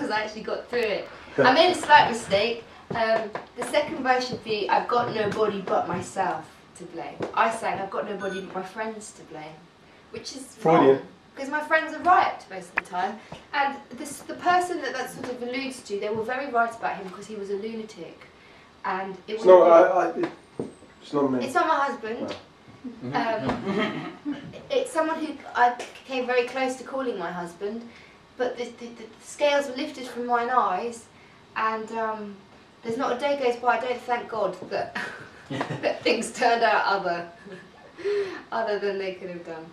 because I actually got through it. I made a slight mistake. The second verse should be, I've got nobody but myself to blame. I sang, I've got nobody but my friends to blame, which is wrong, because my friends are right most of the time. And the person that sort of alludes to, they were very right about him because he was a lunatic. And it was it's not me. It's not my husband. It's someone who I came very close to calling my husband, but the scales were lifted from mine eyes, and there's not a day goes by I don't thank God that that things turned out other than they could have done.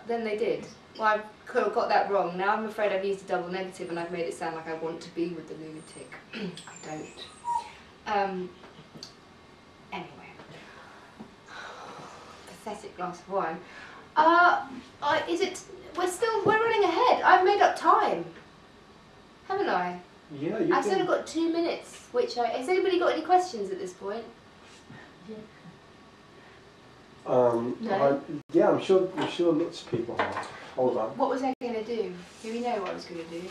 Than they did. Well, I could have got that wrong. Now I'm afraid I've used a double negative and I've made it sound like I want to be with the lunatic. I don't. Anyway. Pathetic glass of wine. We're running ahead. I've made up time. Haven't I? Yeah, you I've only got 2 minutes, has anybody got any questions at this point? No? Yeah, I'm sure lots of people have. Hold on. What was I going to do? Do we know what I was going to do?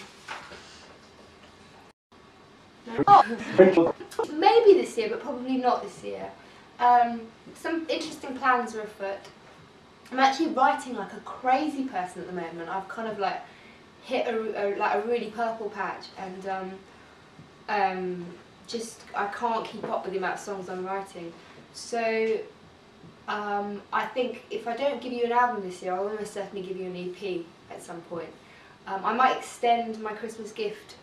No. Oh, maybe this year, but probably not this year. Some interesting plans are afoot. I'm actually writing like a crazy person at the moment. I've kind of like hit a really purple patch, and I can't keep up with the amount of songs I'm writing. So I think if I don't give you an album this year, I'll almost certainly give you an EP at some point. I might extend my Christmas gift.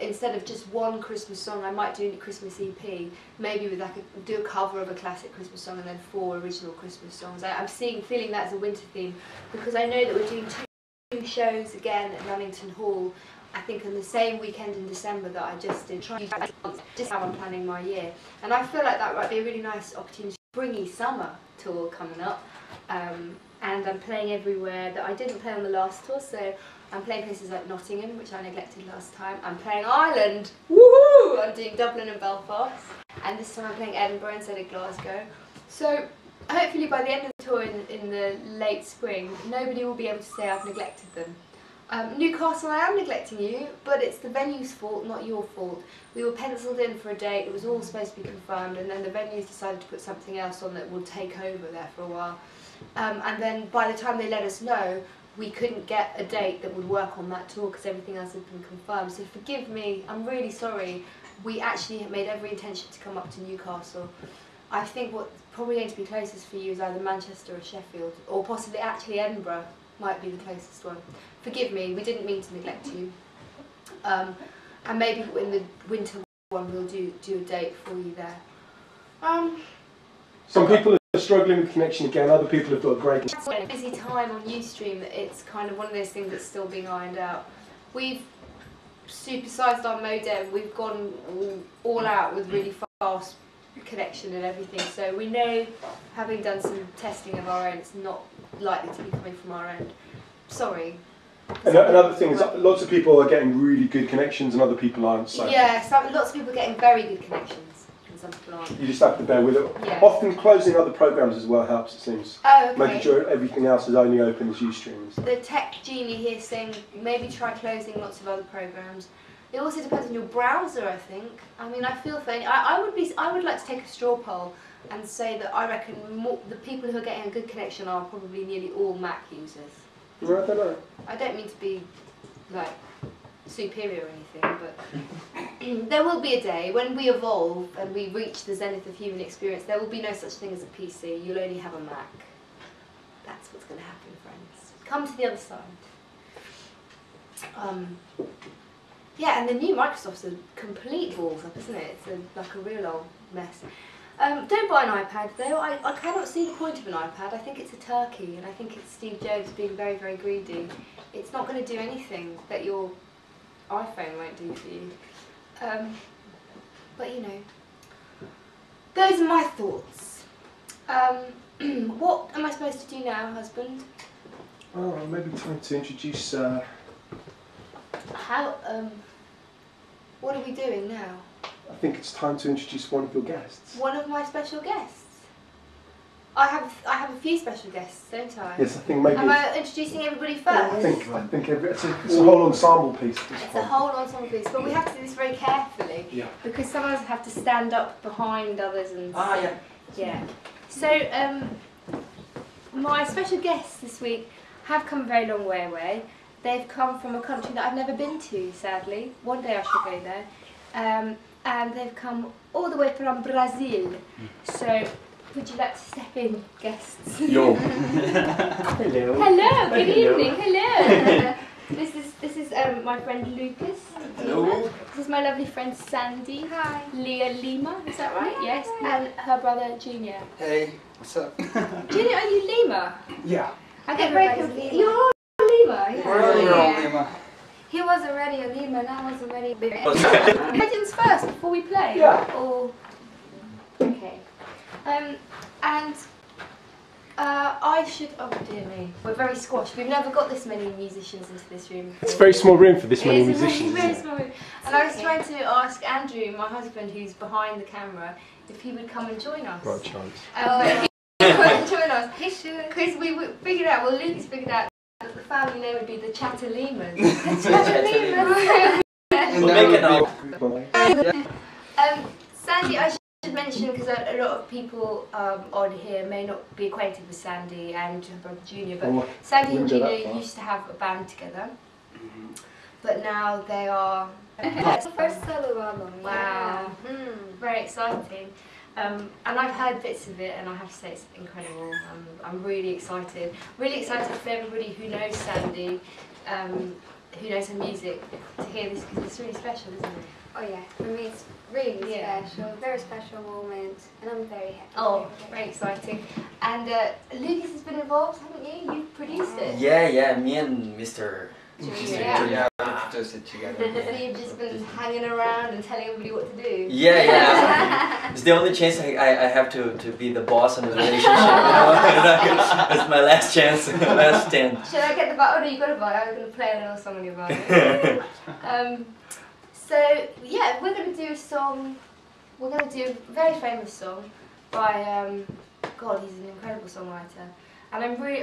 Instead of just one Christmas song, I might do a Christmas EP, maybe with do a cover of a classic Christmas song and then 4 original Christmas songs. I'm feeling that as a winter theme, because I know that we're doing 2 shows again at Nunnington Hall, I think on the same weekend in December that I just did, just how I'm planning my year. And I feel like that might be a really nice opportunity. Springy summer tour coming up, and I'm playing everywhere that I didn't play on the last tour, so I'm playing places like Nottingham, which I neglected last time. I'm playing Ireland, woohoo! I'm doing Dublin and Belfast, and this time I'm playing Edinburgh instead of Glasgow. So hopefully by the end of the tour in the late spring, nobody will be able to say I've neglected them. Newcastle, I am neglecting you, but it's the venue's fault, not your fault. We were penciled in for a date, it was all supposed to be confirmed, and then the venues decided to put something else on that will take over there for a while. And then by the time they let us know, we couldn't get a date that would work on that tour because everything else had been confirmed. So forgive me, I'm really sorry. We actually have made every intention to come up to Newcastle. I think what's probably going to be closest for you is either Manchester or Sheffield, or possibly actually Edinburgh might be the closest one. Forgive me, we didn't mean to neglect you. And maybe in the winter one we'll do a date for you there. Some people are struggling with connection again, other people have got a great... It's a busy time on Ustream that it's kind of one of those things that's still being ironed out. We've supersized our modem, we've gone all out with really fast connection and everything, so we know, having done some testing of our own, it's not likely to be coming from our end. Sorry. And another thing is lots of people are getting really good connections and other people aren't. So yeah, lots of people are getting very good connections. Some people aren't. You just have to bear with it. Yeah. Often closing other programs as well helps, it seems. Oh, okay. Making sure everything else is only open as Ustreams. The tech genie here saying maybe try closing lots of other programs. It also depends on your browser, I think. I mean, I feel for I would like to take a straw poll and say that I reckon the people who are getting a good connection are probably nearly all Mac users. Well, I don't know. I don't mean to be like superior or anything, but there will be a day when we evolve and we reach the zenith of human experience. There will be no such thing as a PC. You'll only have a Mac. That's what's going to happen, friends. Come to the other side. Yeah, and the new Microsoft's a complete balls up, isn't it? It's like a real old mess. Don't buy an iPad though. I cannot see the point of an iPad. I think it's a turkey, and I think it's Steve Jobs being very, very greedy. It's not going to do anything that your iPhone won't do for you. But you know, those are my thoughts. What am I supposed to do now, husband? Oh, maybe time to introduce... What are we doing now? I think it's time to introduce one of your guests. One of my special guests? I have a few special guests, don't I? Yes, I think maybe. Am I introducing everybody first? I think it's a whole ensemble piece. It's a whole ensemble piece, but we have to do this very carefully. Yeah. Because some of us have to stand up behind others and. Yeah. Yeah. So my special guests this week have come a very long way away. They've come from a country that I've never been to, sadly. One day I shall go there. And they've come all the way from Brazil. So, would you like to step in, guests? Yo. Hello. Hello, good evening, hello. This is my friend Lucas. Hello. This is my lovely friend Sandy. Hi. Leah Lima, is that right? Yes. And her brother Junior. Hey, what's up? Junior, are you Lima? Yeah. I get very confused. You're all Lima. Yeah. We're all Lima. He was already a Lima, and I was already big. Questions first before we play? Yeah. Or okay. And I should. Oh dear me, we're very squashed. We've never got this many musicians into this room before. It's a very small room for this many It's a musicians. very Isn't it? small room. And I was trying to ask Andrew, my husband, who's behind the camera, if he would come and join us. Right chance. If he would come and join us. He should. Because we figured out. Well, Lucas figured out that the family name would be the Chatterlemas. We'll make it up. Sandy, I should mention, because a lot of people on here may not be acquainted with Sandy and her brother Junior, but Sandy and Junior used to have a band together, but now they are. First solo album. Wow, Yeah. very exciting. And I've heard bits of it, and I have to say it's incredible. I'm really excited. Really excited for everybody who knows Sandy, who knows her music, to hear this, because it's really special, isn't it? Oh yeah, for me it's really Yeah. special, very special moment, and I'm very happy. Oh, very exciting. And Lucas has been involved, haven't you? You've produced it. Yeah, me and Mr. Yeah. we produced it together. So you've just been hanging around and telling everybody what to do. Yeah. It's the only chance I have to be the boss in the relationship. You know? It's my last chance, last stand. Should I get the violin? Oh no, you got a violin. I'm going to play a little song on your violin. So yeah, we're going to do a song. We're going to do a very famous song by God. He's an incredible songwriter. And I'm really,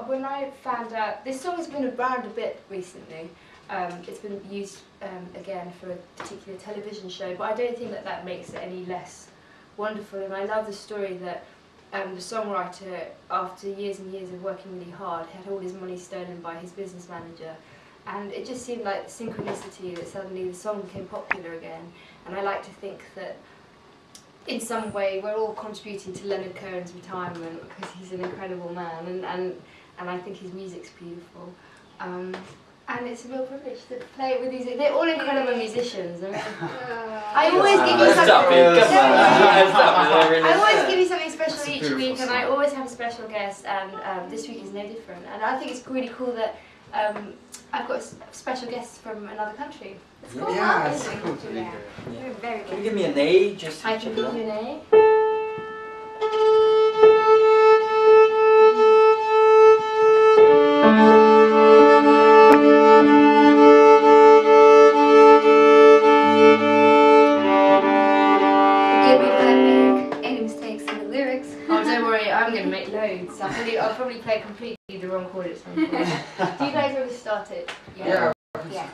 when I found out, this song has been around a bit recently. It's been used again for a particular television show, but I don't think that makes it any less wonderful. And I love the story that the songwriter, after years and years of working really hard, had all his money stolen by his business manager. And it just seemed like synchronicity that suddenly the song became popular again. And I like to think that in some way we're all contributing to Leonard Cohen's retirement, because he's an incredible man, and I think his music's beautiful. And it's a real privilege to play it with these. They're all incredible musicians. I mean, I always give you something. I always give you something special each week, and I always have a special guest. And this week is no different. And I think it's really cool that I've got special guests from another country. It's cool, Yeah, isn't it's it? cool to be Yeah. here. You're very Can you good. give me an A? Just I can give you an A. Forgive me if I make any mistakes in the lyrics. Oh, don't worry, I'm going to make loads. I'll probably play completely the wrong chord at some point. Do you guys want to start it? Yeah. Yeah.